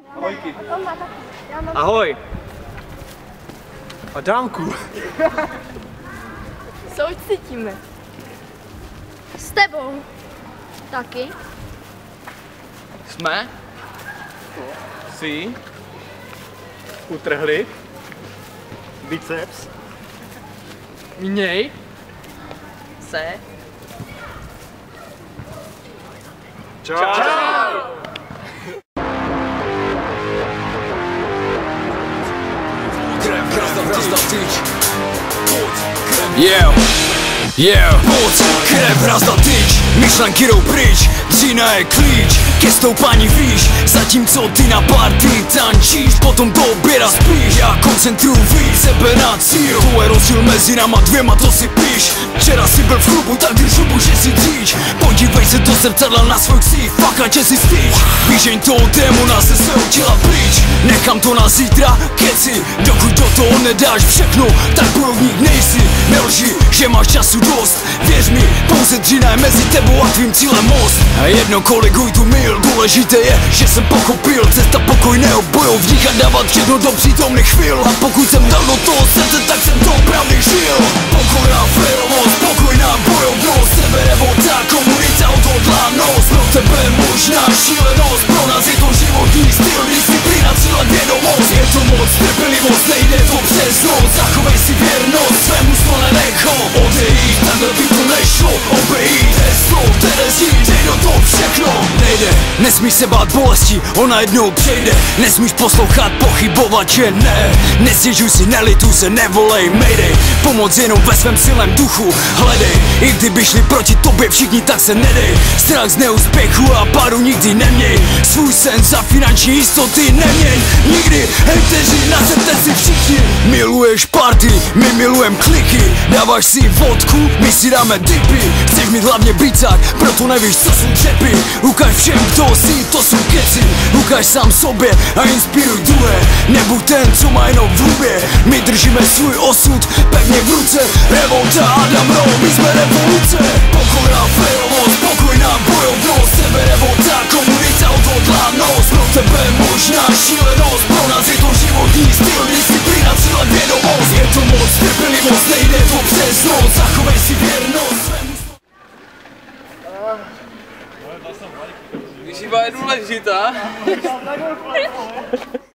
Ahojky. Ahoj. Adamku. Soucítíme. S tebou. Taky. Jsme si utrhli Biceps. měj Se. Čau. Moc, krev, razda tyč, myšlenky jdou pryč, dřina je klíč, ke stoupání výš, zatímco ty na party tančíš, potom do oběda spíš, já koncentruju víc, sebe na cíl, to je rozdíl mezi náma dvěma, to si píš, včera si byl v klubu, tak když žubu, že si dříč, podívej se do zrcadla na svůj ksích, fakt ať si stýč, výžeň toho démona se svého těla pryč, nechám to na zítra, keci, dokud do toho nedáš všechno, tak bojovník nejsi, nelži, že máš času dost, věř mi, pouze dřina je mezi tebou a tvým cílem most. A jedno koliguj tu mil, důležité je, že jsem pochopil, cesta pokojného bojovníka dávat jedno do přítomných chvil. A pokud jsem dal do toho srdce, tak jsem to opravdu žil. Pokojná férovost, pokojná bojovnost, sebe nebo ta komunita odhodlanost. Pro tebe možná šílenost, pro nás je to životní styl, disciplína, cíle, vědomost. Je to moc, trpělivost, nejde to přes noc, zachovej si věrnost, svému snu nenechal odejít, takhle by to nešlo, obejít heslo, Terezí, dej do toho všechno. Nejde, nesmíš se bát bolesti, ona jednou přejde, nesmíš poslouchat, pochybovat, že ne. Nestěžuj si, nelituj se, nevolej, mayday, pomoc jenom ve svém silném duchu, hledej, i kdyby šli proti tobě všichni, tak se nedej. Strach z neúspěchu a pádu nikdy neměj, svůj sen za finanční jistoty neměň, nikdy, hejteři, nazerte si všichni. Miluješ party, my milujem kliky, dáváš si vodku, my si dáme dipy, chceš mít hlavně bicák, proto nevíš, co jsou dřepy. Ukaž všem, kdo jsi, to jsou keci, ukaž sám sobě a inspiruj druhé, nebuď ten, co má jenom v hubě. My držíme svůj osud pevně v ruce, Revolta, Adam Rowe, my jsme revoluce. Pokojná férovost, pokojná bojovnost, sebe revolta, komunita, odhodlanost. Pro tebe možná šílenost, pro nás je to životní styl, disciplína, cíle, vědomost. Je to moc, trpělivost, nejde to přes noc, zachovej si věrnost. Výživa je důležitá.